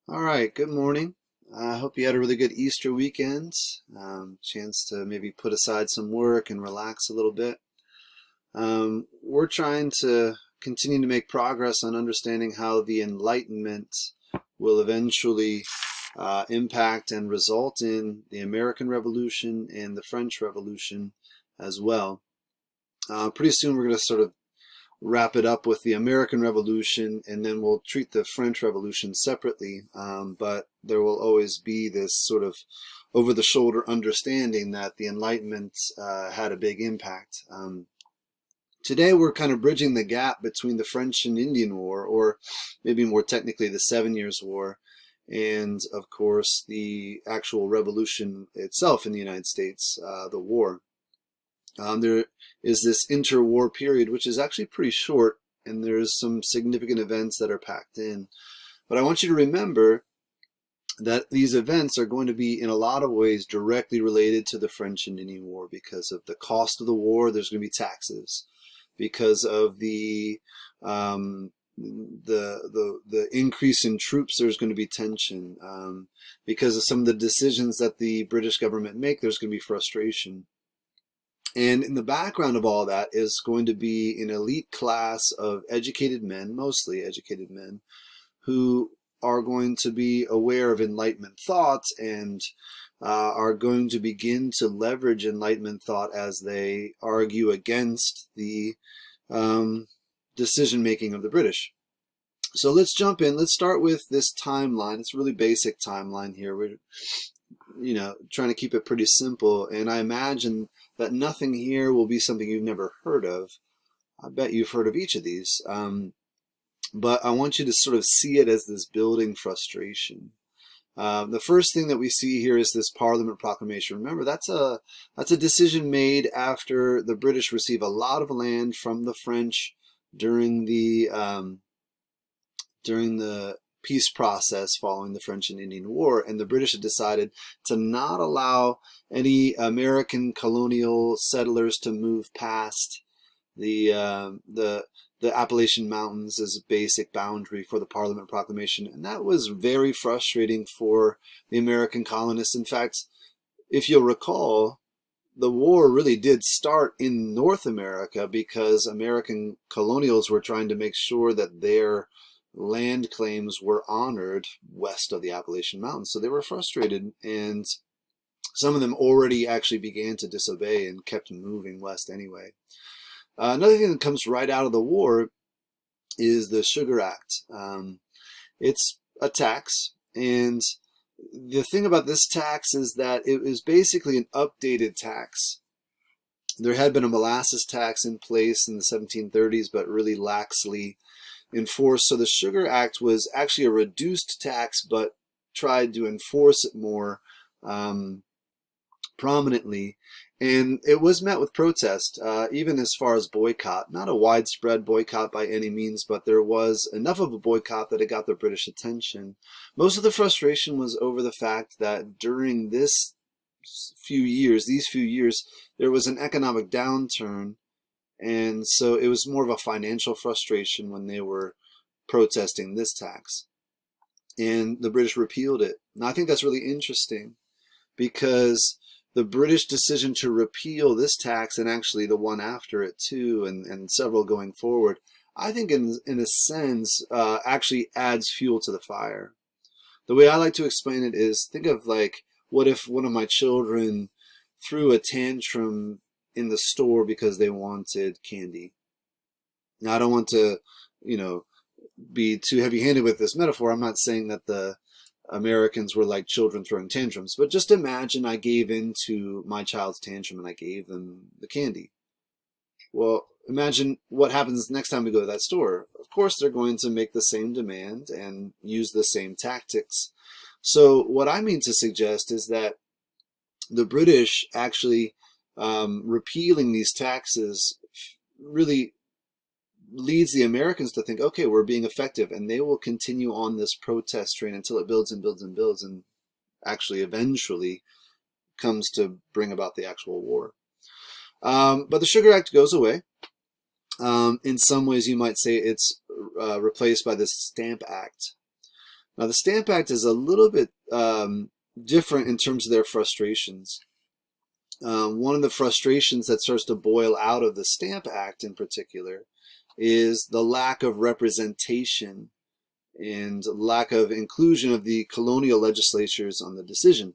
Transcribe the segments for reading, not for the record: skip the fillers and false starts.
All right, good morning. I hope you had a really good Easter weekend. Chance to maybe put aside some work and relax a little bit. We're trying to continue to make progress on understanding how the Enlightenment will eventually impact and result in the American Revolution and the French Revolution as well. Pretty soon we're going to sort of wrap it up with the American Revolution, and then we'll treat the French Revolution separately. But there will always be this sort of over-the-shoulder understanding that the Enlightenment had a big impact. Today we're kind of bridging the gap between the French and Indian War, or maybe more technically the 7 Years' War, and of course the actual revolution itself in the United States, the war. There is this interwar period, which is actually pretty short, and there's some significant events that are packed in. But I want you to remember that these events are going to be, in a lot of ways, directly related to the French and Indian War because of the cost of the war. There's going to be taxes because of the increase in troops. There's going to be tension because of some of the decisions that the British government make. There's going to be frustration. And in the background of all that is going to be an elite class of educated men, mostly educated men, who are going to be aware of Enlightenment thought and are going to begin to leverage Enlightenment thought as they argue against the decision-making of the British. So let's jump in. Let's start with this timeline. It's a really basic timeline here. We're trying to keep it pretty simple, and I imagine that nothing here will be something you've never heard of. I bet you've heard of each of these, but I want you to sort of see it as this building frustration. The first thing that we see here is this Parliament Proclamation. Remember, that's a decision made after the British receive a lot of land from the French during the peace process following the French and Indian War, and the British had decided to not allow any American colonial settlers to move past the Appalachian Mountains as a basic boundary for the Parliament Proclamation, and that was very frustrating for the American colonists. In fact, if you'll recall, the war really did start in North America because American colonials were trying to make sure that their land claims were honored west of the Appalachian Mountains. So they were frustrated, and some of them already actually began to disobey and kept moving west anyway. Another thing that comes right out of the war is the Sugar Act. It's a tax, and the thing about this tax is that it was basically an updated tax. There had been a molasses tax in place in the 1730s, but really laxly enforced. So the Sugar Act was actually a reduced tax, but tried to enforce it more prominently. And it was met with protest, even as far as boycott. Not a widespread boycott by any means, but there was enough of a boycott that it got the British attention. Most of the frustration was over the fact that during these few years, there was an economic downturn. And so it was more of a financial frustration when they were protesting this tax. And the British repealed it. And I think that's really interesting because the British decision to repeal this tax, and actually the one after it too, and several going forward, I think in a sense actually adds fuel to the fire. The way I like to explain it is, think of like, what if one of my children threw a tantrum in the store because they wanted candy? Now, I don't want to, be too heavy-handed with this metaphor. I'm not saying that the Americans were like children throwing tantrums, but just imagine I gave in to my child's tantrum and I gave them the candy. Well, imagine what happens next time we go to that store. Of course, they're going to make the same demand and use the same tactics. So what I mean to suggest is that the British actually repealing these taxes really leads the Americans to think, okay, we're being effective, and they will continue on this protest train until it builds and builds and builds, and actually eventually comes to bring about the actual war. But the Sugar Act goes away. In some ways, you might say it's replaced by the Stamp Act. Now, the Stamp Act is a little bit different in terms of their frustrations. One of the frustrations that starts to boil out of the Stamp Act in particular is the lack of representation and lack of inclusion of the colonial legislatures on the decision.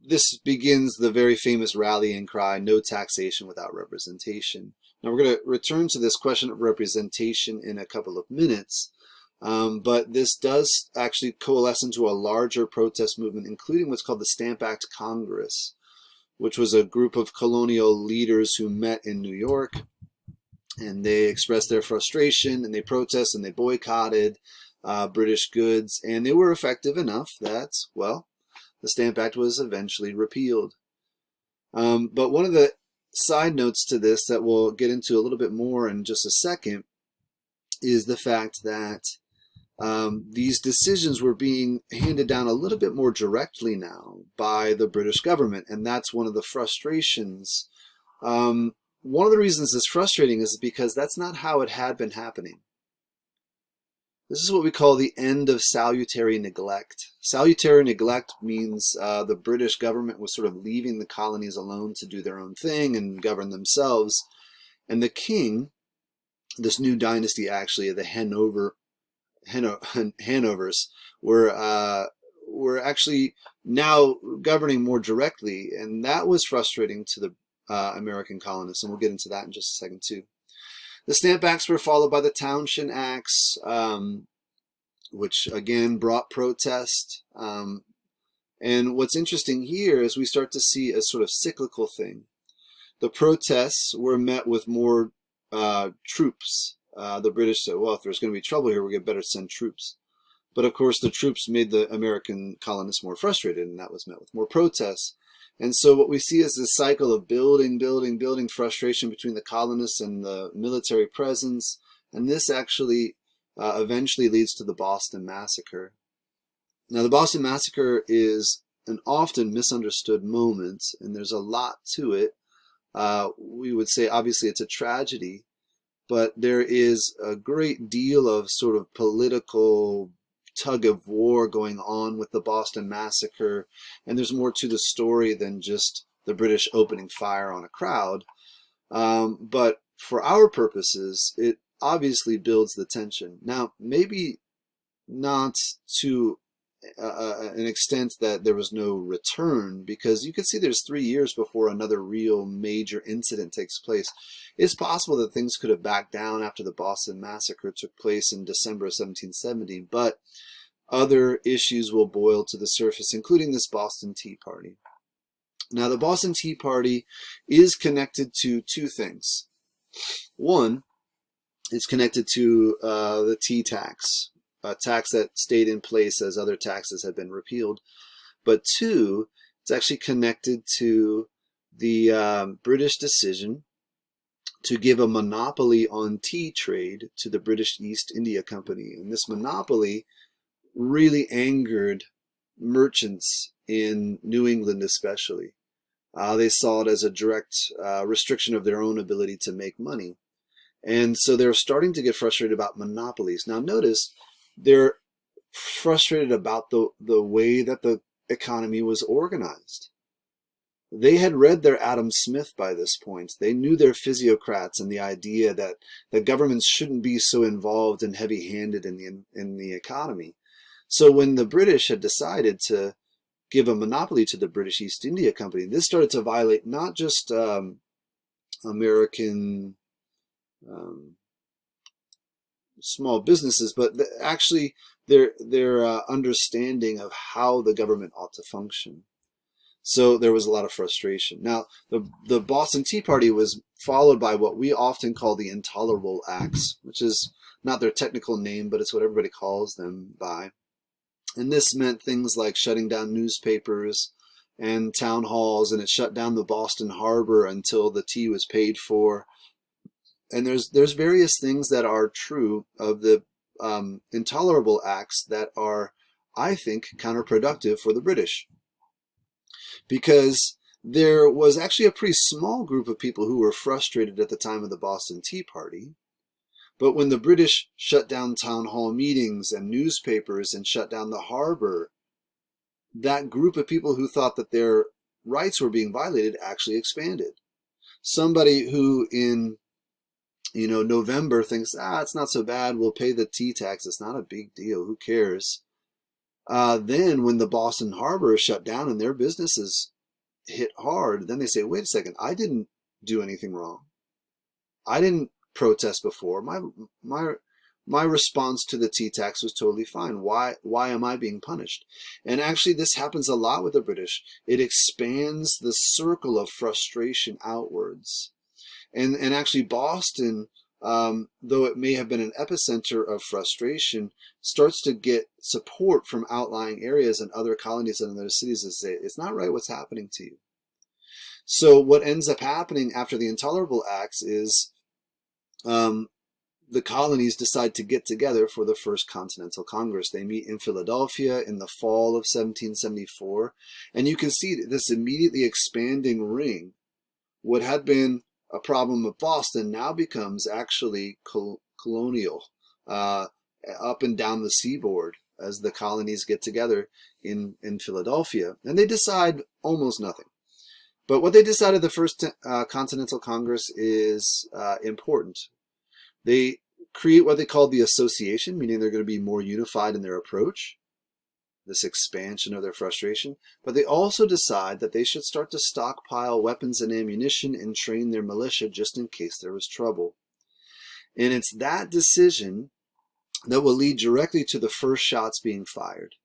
This begins the very famous rallying cry, no taxation without representation. Now we're going to return to this question of representation in a couple of minutes, but this does actually coalesce into a larger protest movement, including what's called the Stamp Act Congress, which was a group of colonial leaders who met in New York, and they expressed their frustration, and they protested, and they boycotted British goods, and they were effective enough that, well, the Stamp Act was eventually repealed. But one of the side notes to this that we'll get into a little bit more in just a second is the fact that these decisions were being handed down a little bit more directly now by the British government, and that's one of the frustrations. One of the reasons it's frustrating is because that's not how it had been happening. This is what we call the end of salutary neglect. Salutary neglect means the British government was sort of leaving the colonies alone to do their own thing and govern themselves. And the king, this new dynasty actually, the Hanovers, were actually now governing more directly. And that was frustrating to the American colonists. And we'll get into that in just a second too. The Stamp Acts were followed by the Townshend Acts, which again brought protest. And what's interesting here is we start to see a sort of cyclical thing. The protests were met with more troops. The British said, well, if there's going to be trouble here, we're better send troops. But of course, the troops made the American colonists more frustrated, and that was met with more protests. And so what we see is this cycle of building frustration between the colonists and the military presence. And this actually eventually leads to the Boston Massacre. Now, the Boston Massacre is an often misunderstood moment, and there's a lot to it. We would say, obviously, it's a tragedy, but there is a great deal of sort of political tug of war going on with the Boston Massacre, and there's more to the story than just the British opening fire on a crowd. But for our purposes, it obviously builds the tension. Now, maybe not to an extent that there was no return, because you can see there's 3 years before another real major incident takes place. It's possible that things could have backed down after the Boston Massacre took place in December of 1770, but other issues will boil to the surface, including this Boston Tea Party. Now, the Boston Tea Party is connected to two things. One, it's connected to the tea tax, a tax that stayed in place as other taxes had been repealed. But two, it's actually connected to the British decision to give a monopoly on tea trade to the British East India Company. And this monopoly really angered merchants in New England especially. They saw it as a direct restriction of their own ability to make money. And so they're starting to get frustrated about monopolies. Now notice, they're frustrated about the way that the economy was organized. They had read their Adam Smith by this point. They knew their physiocrats and the idea that the governments shouldn't be so involved and heavy-handed in the economy. So when the British had decided to give a monopoly to the British East India Company, this started to violate not just American small businesses, but actually their understanding of how the government ought to function. So there was a lot of frustration. Now, the Boston Tea Party was followed by what we often call the Intolerable Acts, which is not their technical name, but it's what everybody calls them by. And this meant things like shutting down newspapers and town halls, and it shut down the Boston Harbor until the tea was paid for. And there's various things that are true of the Intolerable Acts that are, I think, counterproductive for the British. Because there was actually a pretty small group of people who were frustrated at the time of the Boston Tea Party, But when the British shut down town hall meetings and newspapers and shut down the harbor, that group of people who thought that their rights were being violated actually expanded. Somebody who in November thinks, it's not so bad, we'll pay the tea tax, it's not a big deal, who cares? Then when the Boston Harbor is shut down and their businesses hit hard, then they say, wait a second, I didn't do anything wrong. I didn't protest before. My response to the tea tax was totally fine. Why am I being punished? And actually this happens a lot with the British. It expands the circle of frustration outwards. And actually Boston, though it may have been an epicenter of frustration, starts to get support from outlying areas and other colonies and other cities that say, it's not right what's happening to you. So what ends up happening after the Intolerable Acts is the colonies decide to get together for the First Continental Congress. They meet in Philadelphia in the fall of 1774, and you can see this immediately expanding ring. What had been a problem of Boston now becomes actually colonial up and down the seaboard as the colonies get together in Philadelphia. And they decide almost nothing. But what they decide at the First Continental Congress is important. They create what they call the association, meaning they're going to be more unified in their approach, this expansion of their frustration. But they also decide that they should start to stockpile weapons and ammunition and train their militia just in case there was trouble. And it's that decision that will lead directly to the first shots being fired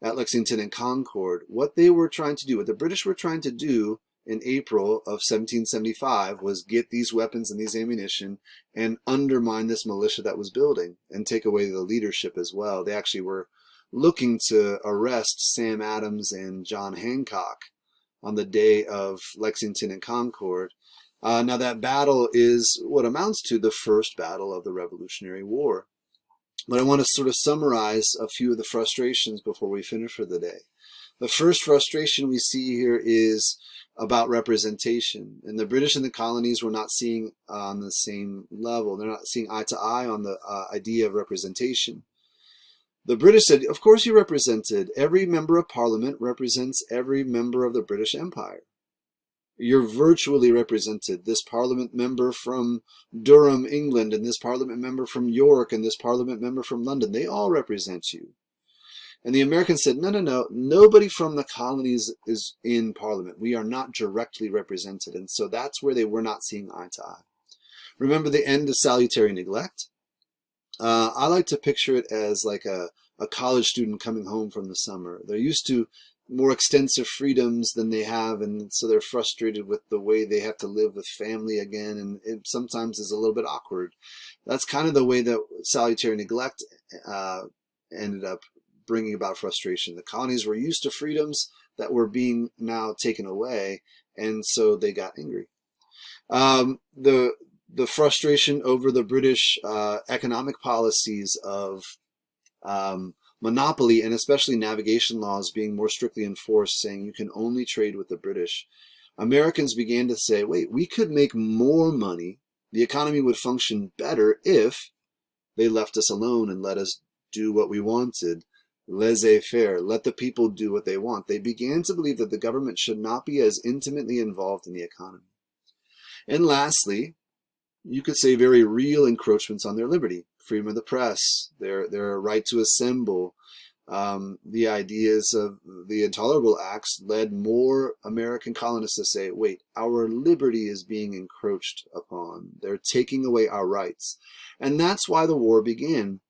at Lexington and Concord. What they were trying to do, what the British were trying to do in April of 1775 was get these weapons and these ammunition and undermine this militia that was building and take away the leadership as well. They actually were looking to arrest Sam Adams and John Hancock on the day of Lexington and Concord. Now that battle is what amounts to the first battle of the Revolutionary War. But I want to sort of summarize a few of the frustrations before we finish for the day. The first frustration we see here is about representation. And the British and the colonies were not seeing on the same level. They're not seeing eye to eye on the idea of representation. The British said, of course you're represented. Every member of Parliament represents every member of the British Empire. You're virtually represented. This Parliament member from Durham, England, and this Parliament member from York, and this Parliament member from London, they all represent you. And the Americans said, no, nobody from the colonies is in Parliament. We are not directly represented. And so that's where they were not seeing eye to eye. Remember the end of salutary neglect? I like to picture it as like a college student coming home from the summer. They're used to more extensive freedoms than they have, and so they're frustrated with the way they have to live with family again, and it sometimes is a little bit awkward. That's kind of the way that salutary neglect ended up bringing about frustration. The colonies were used to freedoms that were being now taken away, and so they got angry. The frustration over the British economic policies of monopoly and especially navigation laws being more strictly enforced, saying you can only trade with the British. Americans began to say, wait, we could make more money. The economy would function better if they left us alone and let us do what we wanted. Laissez-faire, let the people do what they want. They began to believe that the government should not be as intimately involved in the economy. And lastly, you could say very real encroachments on their liberty. Freedom of the press, their right to assemble. The ideas of the Intolerable Acts led more American colonists to say, wait, our liberty is being encroached upon. They're taking away our rights. And that's why the war began.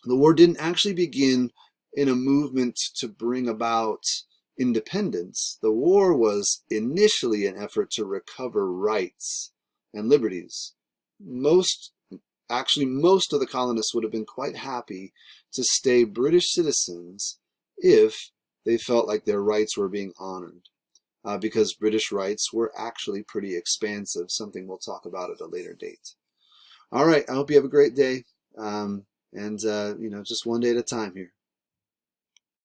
The war didn't actually begin in a movement to bring about independence. The war was initially an effort to recover rights and liberties. Most of the colonists would have been quite happy to stay British citizens if they felt like their rights were being honored, because British rights were actually pretty expansive, something we'll talk about at a later date. All right, I hope you have a great day, and just one day at a time here.